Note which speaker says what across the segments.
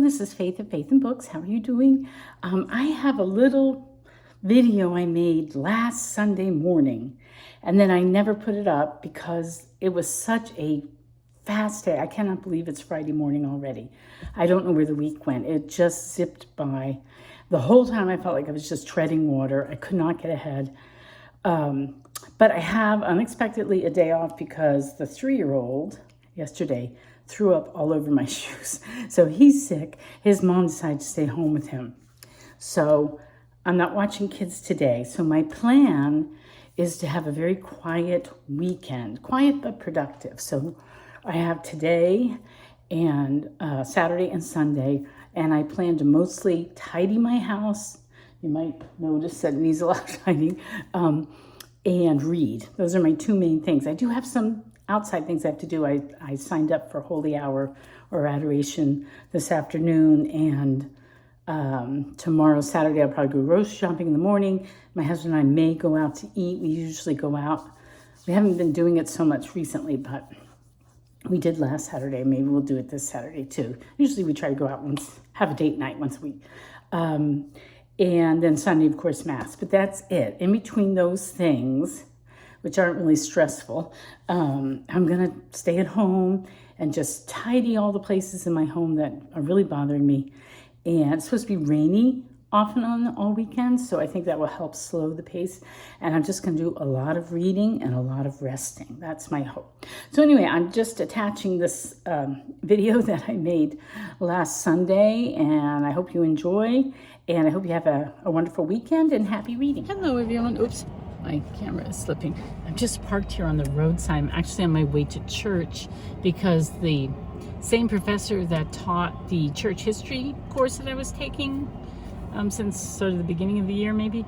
Speaker 1: this is Faith at Faith and Books. How are you doing? I have a little video I made last Sunday morning, and then I never put it up because it was such a fast day. I cannot believe it's Friday morning already. I don't know where the week went. It just zipped by. The whole time I felt like I was just treading water. I could not get ahead. But I have unexpectedly a day off because the 3-year-old yesterday threw up all over my shoes. So he's sick. His mom decided to stay home with him. So I'm not watching kids today. So my plan is to have a very quiet weekend, quiet but productive. So I have today and Saturday and Sunday, and I plan to mostly tidy my house. You might notice that it needs a lot of tidying, and read. Those are my two main things. I do have some outside things I have to do. I signed up for Holy Hour or Adoration this afternoon, and tomorrow, Saturday, I'll probably go grocery shopping in the morning. My husband and I may go out to eat. We usually go out. We haven't been doing it so much recently, but we did last Saturday. Maybe we'll do it this Saturday too. Usually we try to go out once, have a date night once a week. And then Sunday, of course, Mass. But that's it. In between those things, which aren't really stressful, I'm going to stay at home and just tidy all the places in my home that are really bothering me. And it's supposed to be rainy off and on all weekend, so I think that will help slow the pace. And I'm just going to do a lot of reading and a lot of resting. That's my hope. So anyway, I'm just attaching this video that I made last Sunday, and I hope you enjoy, and I hope you have a wonderful weekend and happy reading. Hello, everyone. Oops, my camera is slipping. I'm just parked here on the roadside. I'm actually on my way to church because the same professor that taught the church history course that I was taking since sort of the beginning of the year maybe,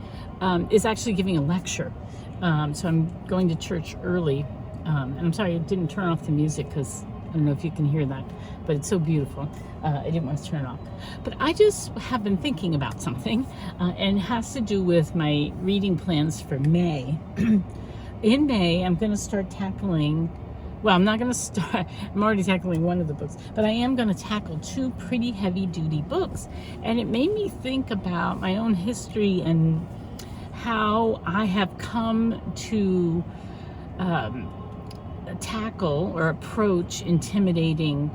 Speaker 1: is actually giving a lecture. So I'm going to church early. And I'm sorry I didn't turn off the music because I don't know if you can hear that, but it's so beautiful. I didn't want to turn it off. But I just have been thinking about something, and it has to do with my reading plans for May. In May, I'm going to start tackling, well, I'm not going to start, I'm already tackling one of the books, but I am going to tackle 2 pretty heavy-duty books. And it made me think about my own history and how I have come to tackle or approach intimidating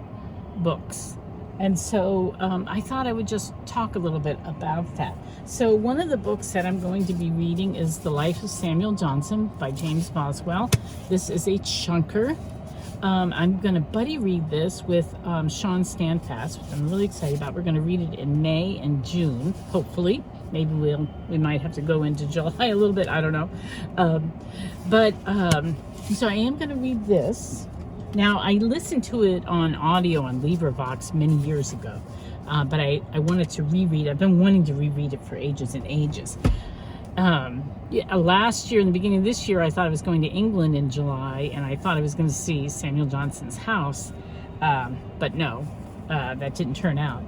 Speaker 1: books. And so I thought I would just talk a little bit about that. So one of the books that I'm going to be reading is The Life of Samuel Johnson by James Boswell. This is a chunker. I'm going to buddy read this with Sean Standfast, which I'm really excited about. We're going to read it in May and June, hopefully. Maybe we might have to go into July a little bit. I don't know. So I am going to read this. Now, I listened to it on audio on LibriVox many years ago, but I wanted to reread. I've been wanting to reread it for ages and ages. Last year, in the beginning of this year, I thought I was going to England in July, and I thought I was going to see Samuel Johnson's house, but no, that didn't turn out.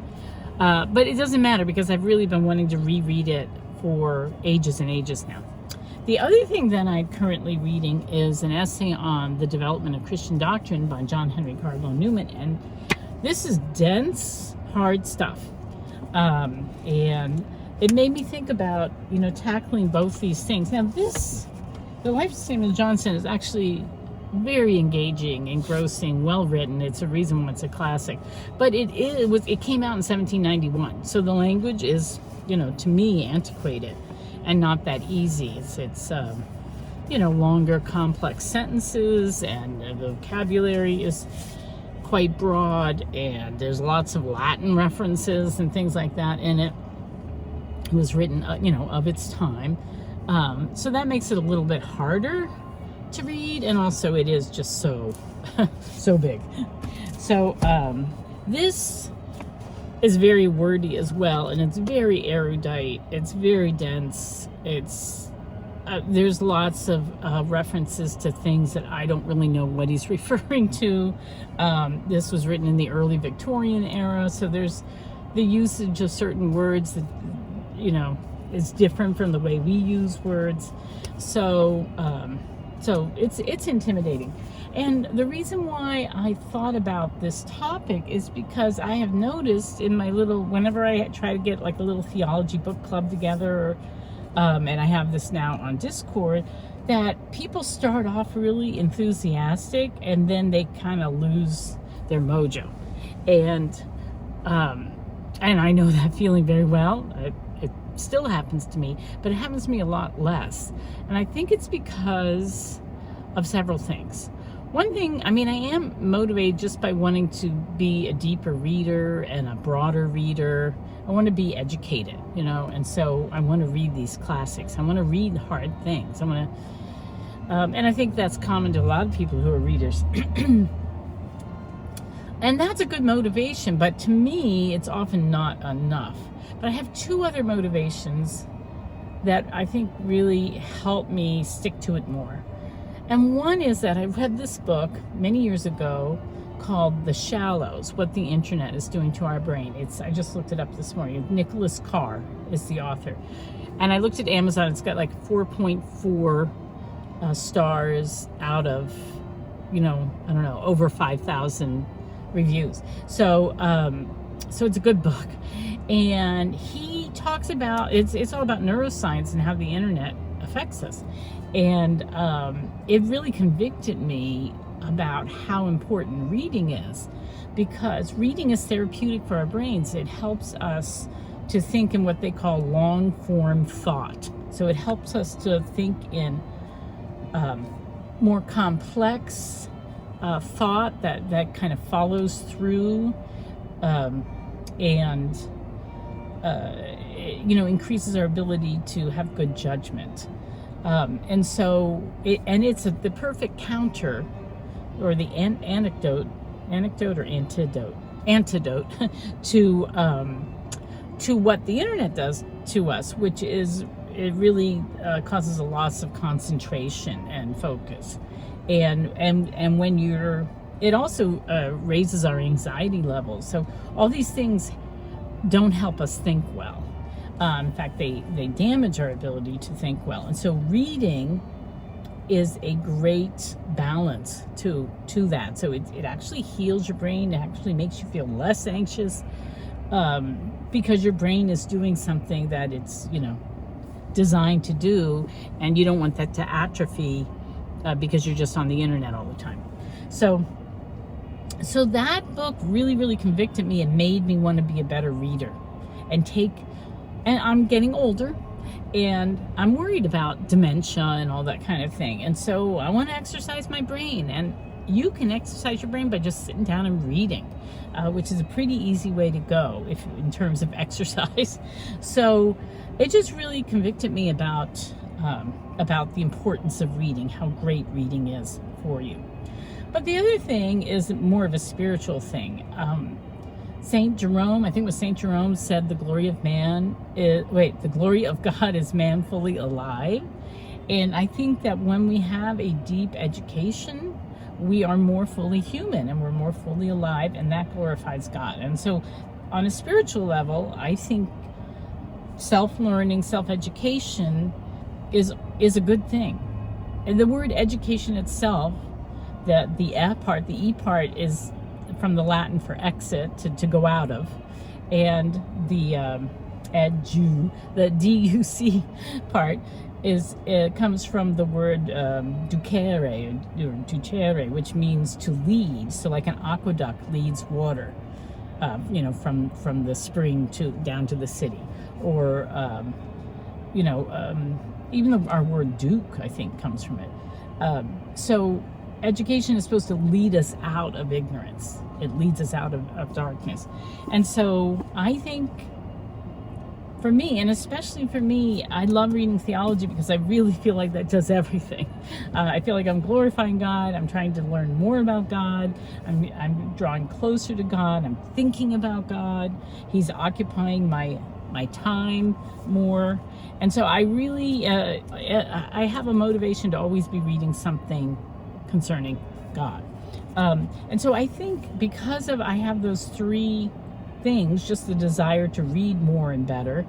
Speaker 1: But it doesn't matter because I've really been wanting to reread it for ages and ages now. The other thing that I'm currently reading is an essay on the development of Christian doctrine by John Henry Cardinal Newman, and this is dense, hard stuff. And it made me think about, tackling both these things. Now The Life of Samuel Johnson is actually very engaging, engrossing, well written. It's a reason why it's a classic. But it came out in 1791, so the language is, to me, antiquated and not that easy. It's longer, complex sentences, and the vocabulary is quite broad, and there's lots of Latin references and things like that in it. It was written, of its time. So that makes it a little bit harder to read, and also it is just so big. So this is very wordy as well, and it's very erudite. It's very dense. There's lots of references to things that I don't really know what he's referring to. This was written in the early Victorian era, so there's the usage of certain words that is different from the way we use words. So So it's intimidating. And the reason why I thought about this topic is because I have noticed in my little, whenever I try to get like a little theology book club together, and I have this now on Discord, that people start off really enthusiastic and then they kind of lose their mojo. And I know that feeling very well. It still happens to me, but it happens to me a lot less. And I think it's because of several things. One thing, I am motivated just by wanting to be a deeper reader and a broader reader. I want to be educated, and so I want to read these classics. I want to read hard things. I want to, and I think that's common to a lot of people who are readers. And that's a good motivation, but to me, it's often not enough. But I have two other motivations that I think really help me stick to it more. And one is that I read this book many years ago called The Shallows, What the Internet is Doing to Our Brain. I just looked it up this morning. Nicholas Carr is the author. And I looked at Amazon. It's got like 4.4 stars out of, over 5,000 reviews. So it's a good book. And he talks about, it's all about neuroscience and how the internet affects us. And it really convicted me about how important reading is, because reading is therapeutic for our brains. It helps us to think in what they call long-form thought. So it helps us to think in more complex thought that kind of follows through and increases our ability to have good judgment. And so it's the perfect counter, or the antidote to what the internet does to us, which is it really causes a loss of concentration and focus, and when it also raises our anxiety levels. So all these things don't help us think well. In fact, they damage our ability to think well. And so reading is a great balance to that. So it actually heals your brain. It actually makes you feel less anxious, because your brain is doing something that it's designed to do, and you don't want that to atrophy because you're just on the internet all the time. So that book really, really convicted me and made me want to be a better reader. And I'm getting older, and I'm worried about dementia and all that kind of thing. And so I want to exercise my brain. And you can exercise your brain by just sitting down and reading, which is a pretty easy way to go in terms of exercise. So it just really convicted me about the importance of reading, how great reading is for you. But the other thing is more of a spiritual thing. St. Jerome, I think it was St. Jerome, said the glory of God is man fully alive. And I think that when we have a deep education, we are more fully human and we're more fully alive, and that glorifies God. And so on a spiritual level, I think self-learning, self-education is a good thing. And the word education itself, the E part is from the Latin for exit, to go out of, and the the DUC part comes from the word ducere, which means to lead. So like an aqueduct leads water, from the spring down to the city, or even our word duke, I think, comes from it. So education is supposed to lead us out of ignorance. It leads us out of darkness. And so I think for me, and especially for me, I love reading theology because I really feel like that does everything. I feel like I'm glorifying God. I'm trying to learn more about God. I'm drawing closer to God. I'm thinking about God. He's occupying my time more. And so I really, I have a motivation to always be reading something concerning God. And so I think because I have those three things, just the desire to read more and better,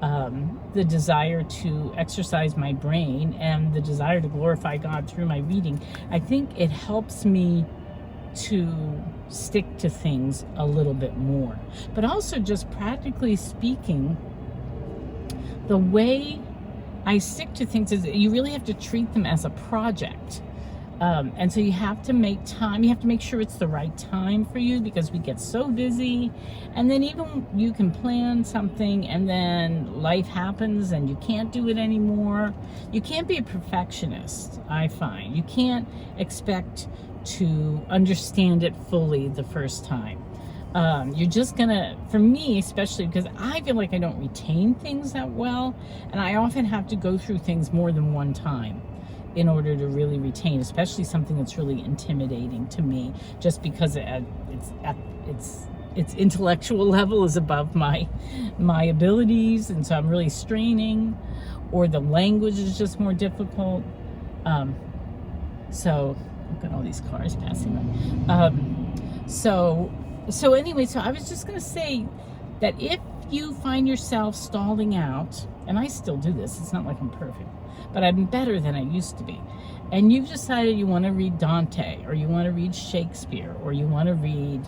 Speaker 1: the desire to exercise my brain and the desire to glorify God through my reading, I think it helps me to stick to things a little bit more. But also, just practically speaking, the way I stick to things is you really have to treat them as a project. And so you have to make time, you have to make sure it's the right time for you, because we get so busy, and then even you can plan something and then life happens and you can't do it anymore. You can't be a perfectionist, I find. You can't expect to understand it fully the first time. You're just gonna, for me especially, because I feel like I don't retain things that well, and I often have to go through things more than one time in order to really retain, especially something that's really intimidating to me, just because its intellectual level is above my abilities, and so I'm really straining, or the language is just more difficult. So I've got all these cars passing by. So anyway, so I was just gonna say that if you find yourself stalling out, and I still do this, it's not like I'm perfect, but I'm better than I used to be, and you've decided you want to read Dante, or you want to read Shakespeare, or you want to read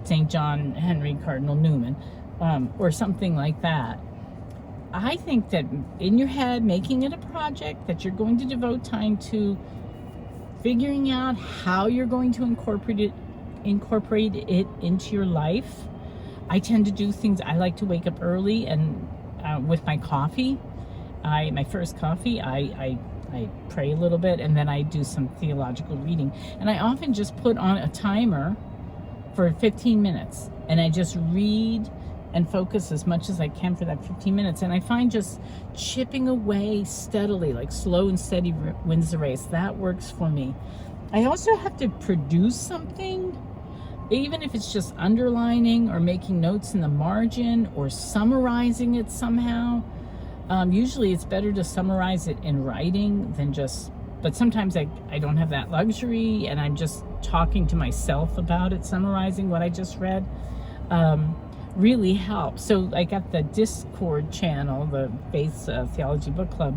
Speaker 1: St. John Henry Cardinal Newman, or something like that, I think that in your head, making it a project that you're going to devote time to, figuring out how you're going to incorporate it into your life. I tend to do things, I like to wake up early, and with my coffee, my first coffee, I pray a little bit, and then I do some theological reading. And I often just put on a timer for 15 minutes, and I just read and focus as much as I can for that 15 minutes. And I find just chipping away steadily, like slow and steady wins the race. That works for me. I also have to produce something, even if it's just underlining or making notes in the margin or summarizing it somehow. Usually it's better to summarize it in writing than just, but sometimes I don't have that luxury, and I'm just talking to myself about it, summarizing what I just read. Really helps. So like at the Discord channel, the Faith Theology Book Club,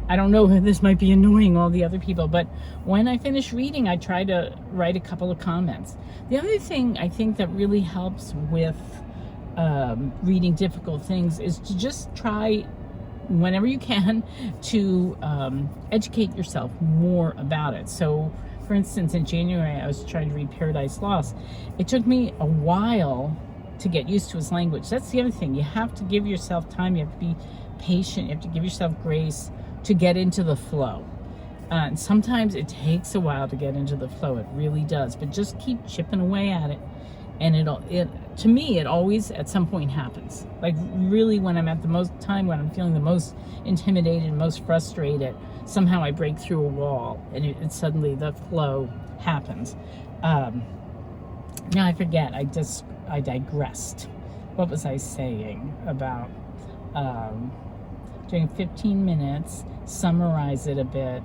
Speaker 1: I don't know if this might be annoying all the other people, but when I finish reading, I try to write a couple of comments. The other thing I think that really helps with reading difficult things is to just try, whenever you can, to educate yourself more about it. So for instance, in January, I was trying to read Paradise Lost. It took me a while to get used to its language. That's the other thing. You have to give yourself time. You have to be patient. You have to give yourself grace to get into the flow. And sometimes it takes a while to get into the flow. It really does. But just keep chipping away at it. And to me, it always at some point happens. Like really, when I'm at the most time, when I'm feeling the most intimidated, most frustrated, somehow I break through a wall, and it suddenly the flow happens. Now I forget. I digressed. What was I saying about doing 15 minutes, summarize it a bit?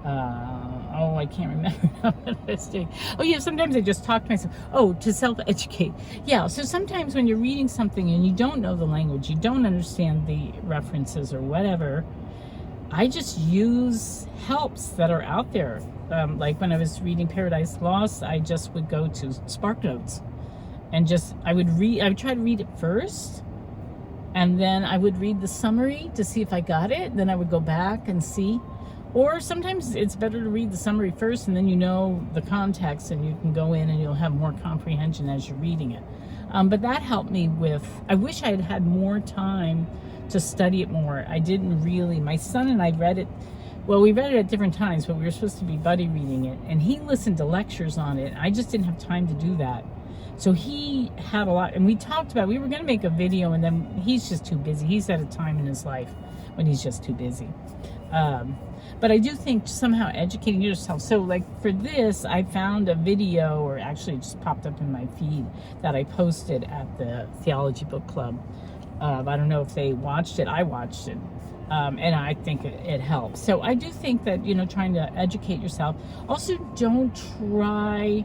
Speaker 1: I can't remember now what I was doing. Oh yeah, sometimes I just talk to myself. Oh, to self-educate. Yeah, so sometimes when you're reading something and you don't know the language, you don't understand the references or whatever, I just use helps that are out there. Like when I was reading Paradise Lost, I just would go to Spark Notes and I would try to read it first, and then I would read the summary to see if I got it. Then I would go back and see. Or sometimes it's better to read the summary first, and then you know the context, and you can go in and you'll have more comprehension as you're reading it. But that helped me with, I wish I had had more time to study it more. I didn't really. My son and I read it, well, we read it at different times, but we were supposed to be buddy reading it, and he listened to lectures on it. I just didn't have time to do that. So he had a lot, and we talked about, we were going to make a video, and then he's just too busy. He's at a time in his life when he's just too busy. But I do think somehow educating yourself. So like for this, I found a video, or actually it just popped up in my feed, that I posted at the Theology Book Club. I don't know if they watched it. I watched it. And I think it helps. So I do think that, trying to educate yourself. Also, don't try,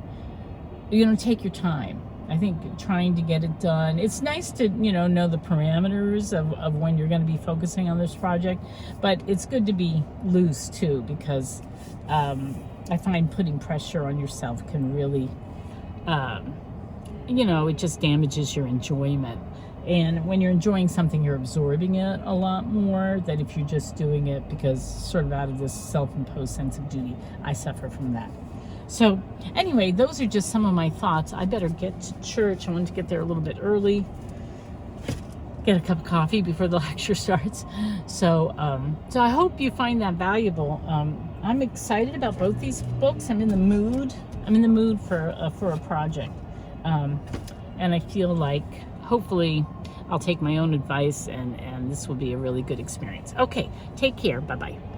Speaker 1: take your time. I think trying to get it done, it's nice to, know the parameters of when you're going to be focusing on this project, but it's good to be loose too, because I find putting pressure on yourself can really, it just damages your enjoyment. And when you're enjoying something, you're absorbing it a lot more than if you're just doing it because sort of out of this self-imposed sense of duty. I suffer from that. So anyway, those are just some of my thoughts. I better get to church. I wanted to get there a little bit early, get a cup of coffee before the lecture starts. So I hope you find that valuable. I'm excited about both these books. I'm in the mood for a project. And I feel like hopefully I'll take my own advice and this will be a really good experience. Okay, take care. Bye-bye.